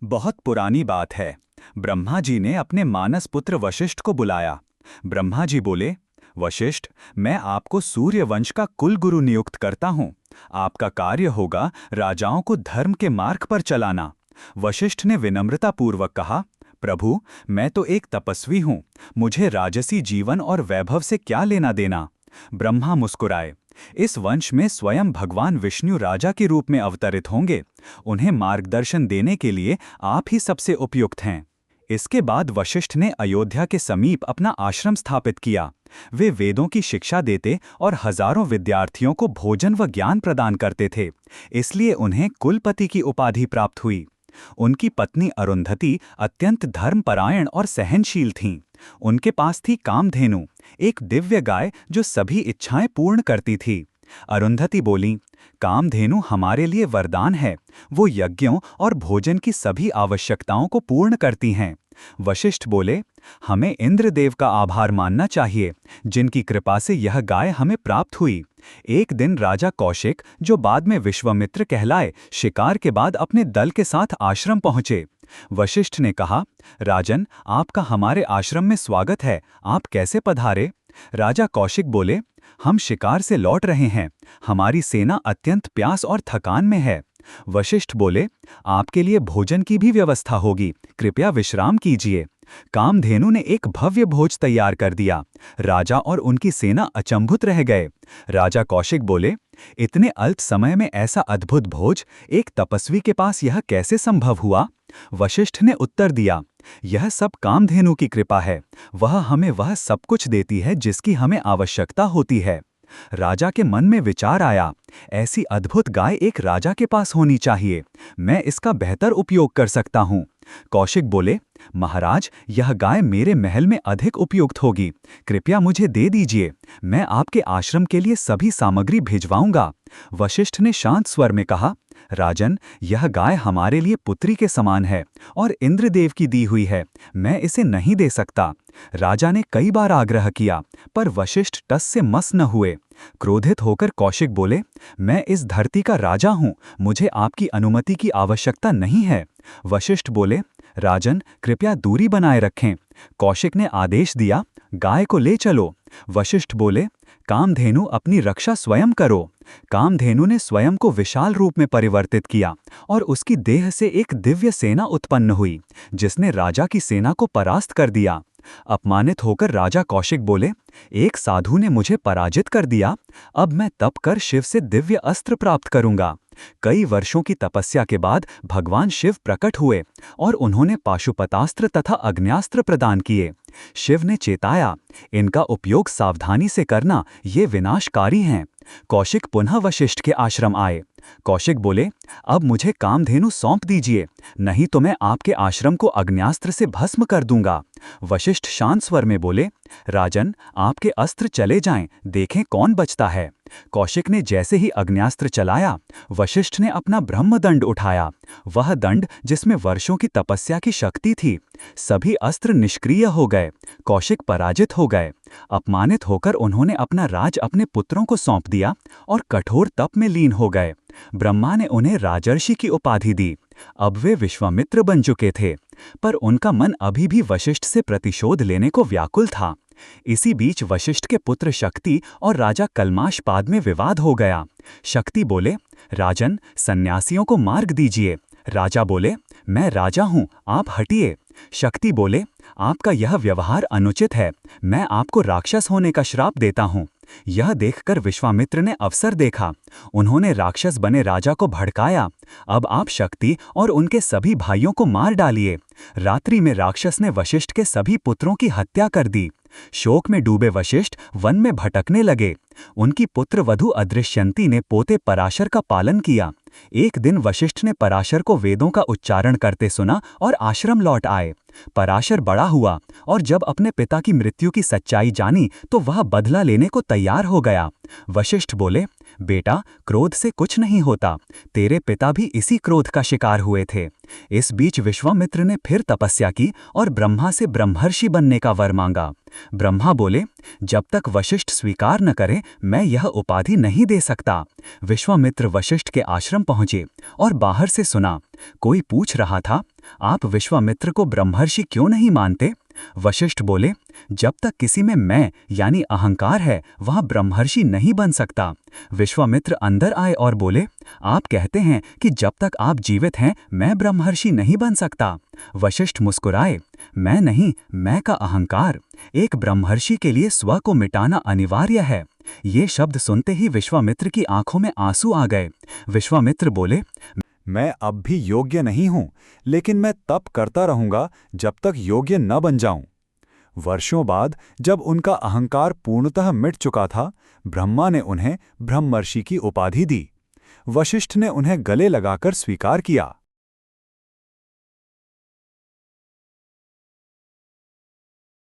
बहुत पुरानी बात है। ब्रह्मा जी ने अपने मानस पुत्र वशिष्ठ को बुलाया। ब्रह्मा जी बोले, वशिष्ठ, मैं आपको सूर्य वंश का कुल गुरु नियुक्त करता हूँ। आपका कार्य होगा राजाओं को धर्म के मार्ग पर चलाना। वशिष्ठ ने विनम्रतापूर्वक कहा, प्रभु, मैं तो एक तपस्वी हूँ। मुझे राजसी जीवन और वैभव से क्या लेना देना। ब्रह्मा मुस्कुराए। इस वंश में स्वयं भगवान विष्णु राजा के रूप में अवतरित होंगे। उन्हें मार्गदर्शन देने के लिए आप ही सबसे उपयुक्त हैं। इसके बाद वशिष्ठ ने अयोध्या के समीप अपना आश्रम स्थापित किया। वे वेदों की शिक्षा देते और हजारों विद्यार्थियों को भोजन व ज्ञान प्रदान करते थे। इसलिए उन्हें कुलपति की उपाधि प्राप्त हुई। उनकी पत्नी अरुंधति अत्यंत धर्मपरायण और सहनशील थीं। उनके पास थी कामधेनु, एक दिव्य गाय जो सभी इच्छाएं पूर्ण करती थी। अरुंधति बोली, कामधेनु हमारे लिए वरदान है। वो यज्ञों और भोजन की सभी आवश्यकताओं को पूर्ण करती हैं। वशिष्ठ बोले, हमें इंद्रदेव का आभार मानना चाहिए, जिनकी कृपा से यह गाय हमें प्राप्त हुई। एक दिन राजा कौशिक, जो बाद में विश्वामित्र कहलाए, शिकार के बाद अपने दल के साथ आश्रम पहुंचे। वशिष्ठ ने कहा, राजन, आपका हमारे आश्रम में स्वागत है। आप कैसे पधारे? राजा कौशिक बोले, हम शिकार से लौट रहे हैं। हमारी सेना अत्यंत प्यास और थकान में है। वशिष्ठ बोले, आपके लिए भोजन की भी व्यवस्था होगी, कृपया विश्राम कीजिए। कामधेनु ने एक भव्य भोज तैयार कर दिया। राजा और उनकी सेना अचंभित रह गए। राजा कौशिक बोले, इतने अल्प समय में ऐसा अद्भुत भोज, एक तपस्वी के पास यह कैसे संभव हुआ? वशिष्ठ ने उत्तर दिया, यह सब कामधेनु की कृपा है। वह हमें वह सब कुछ देती है जिसकी हमें आवश्यकता होती है। राजा के मन में विचार आया, ऐसी अद्भुत गाय एक राजा के पास होनी चाहिए। मैं इसका बेहतर उपयोग कर सकता हूँ। कौशिक बोले, महाराज, यह गाय मेरे महल में अधिक उपयुक्त होगी। कृपया मुझे दे दीजिए। मैं आपके आश्रम के लिए सभी सामग्री भिजवाऊंगा। वशिष्ठ ने शांत स्वर में कहा, राजन, यह गाय हमारे लिए पुत्री के समान है और इंद्रदेव की दी हुई है। मैं इसे नहीं दे सकता। राजा ने कई बार आग्रह किया, पर वशिष्ठ टस से मस न हुए। क्रोधित होकर कौशिक बोले, मैं इस धरती का राजा हूँ, मुझे आपकी अनुमति की आवश्यकता नहीं है। वशिष्ठ बोले, राजन, कृपया दूरी बनाए रखें। कौशिक ने आदेश दिया, गाय को ले चलो। वशिष्ठ बोले, कामधेनु अपनी रक्षा स्वयं करो। कामधेनु ने स्वयं को विशाल रूप में परिवर्तित किया और उसकी देह से एक दिव्य सेना उत्पन्न हुई, जिसने राजा की सेना को परास्त कर दिया। अपमानित होकर राजा कौशिक बोले, एक साधु ने मुझे पराजित कर दिया। अब मैं तप कर शिव से दिव्य अस्त्र प्राप्त करूंगा। कई वर्षों की तपस्या के बाद भगवान शिव प्रकट हुए और उन्होंने पाशुपतास्त्र तथा अग्न्यास्त्र प्रदान किए। शिव ने चेताया, इनका उपयोग सावधानी से करना, ये विनाशकारी हैं। कौशिक पुनः वशिष्ठ के आश्रम आए। कौशिक बोले, अब मुझे कामधेनु सौंप दीजिए, नहीं तो मैं आपके आश्रम को अग्न्यास्त्र से भस्म कर दूंगा। वशिष्ठ शांत स्वर में बोले, राजन, आपके अस्त्र चले जाएं, देखें कौन बचता है। कौशिक ने जैसे ही अग्न्यास्त्र चलाया, वशिष्ठ ने अपना ब्रह्मदंड उठाया। वह दंड जिसमें वर्षों की तपस्या की शक्ति थी। सभी अस्त्र निष्क्रिय हो गए। कौशिक पराजित हो गए। अपमानित होकर उन्होंने अपना राज अपने पुत्रों को सौंप दिया और कठोर तप में लीन हो गए। ब्रह्मा ने उन्हें राजर्षि की उपाधि दी। अब वे विश्वामित्र बन चुके थे, पर उनका मन अभी भी वशिष्ठ से प्रतिशोध लेने को व्याकुल था। इसी बीच वशिष्ठ के पुत्र शक्ति और राजा कल्माशपाद में विवाद हो गया। शक्ति बोले, राजन, सन्यासियों को मार्ग दीजिए। राजा बोले, मैं राजा हूँ, आप हटिए। शक्ति बोले, आपका यह व्यवहार अनुचित है। मैं आपको राक्षस होने का श्राप देता हूँ। यह देखकर विश्वामित्र ने अवसर देखा। उन्होंने राक्षस बने राजा को भड़काया, अब आप शक्ति और उनके सभी भाइयों को मार डालिए। रात्रि में राक्षस ने वशिष्ठ के सभी पुत्रों की हत्या कर दी। शोक में डूबे वशिष्ठ वन में भटकने लगे। उनकी पुत्र वधू अदृश्यंती ने पोते पराशर का पालन किया। एक दिन वशिष्ठ ने पराशर को वेदों का उच्चारण करते सुना और आश्रम लौट आए। पराशर बड़ा हुआ और जब अपने पिता की मृत्यु की सच्चाई जानी तो वह बदला लेने को तैयार हो गया। वशिष्ठ बोले, बेटा, क्रोध से कुछ नहीं होता। तेरे पिता भी इसी क्रोध का शिकार हुए थे। इस बीच विश्वामित्र ने फिर तपस्या की और ब्रह्मा से ब्रह्मर्षि बनने का वर मांगा। ब्रह्मा बोले, जब तक वशिष्ठ स्वीकार न करे मैं यह उपाधि नहीं दे सकता। विश्वामित्र वशिष्ठ के आश्रम पहुंचे और बाहर से सुना, कोई पूछ रहा था, आप विश्वामित्र को ब्रह्मर्षि क्यों नहीं मानते? वशिष्ठ बोले, जब तक किसी में मैं यानी अहंकार है वह ब्रह्मर्षि नहीं बन सकता। विश्वामित्र अंदर आए और बोले, आप कहते हैं कि जब तक आप जीवित हैं मैं ब्रह्मर्षि नहीं बन सकता। वशिष्ठ मुस्कुराए, मैं नहीं, मैं का अहंकार। एक ब्रह्मर्षि के लिए स्व को मिटाना अनिवार्य है। ये शब्द सुनते ही विश्वामित्र की आंखों में आंसू आ गए। विश्वामित्र बोले, मैं अब भी योग्य नहीं हूं, लेकिन मैं तप करता रहूंगा जब तक योग्य न बन जाऊं। वर्षों बाद जब उनका अहंकार पूर्णतः मिट चुका था, ब्रह्मा ने उन्हें ब्रह्मर्षि की उपाधि दी। वशिष्ठ ने उन्हें गले लगाकर स्वीकार किया।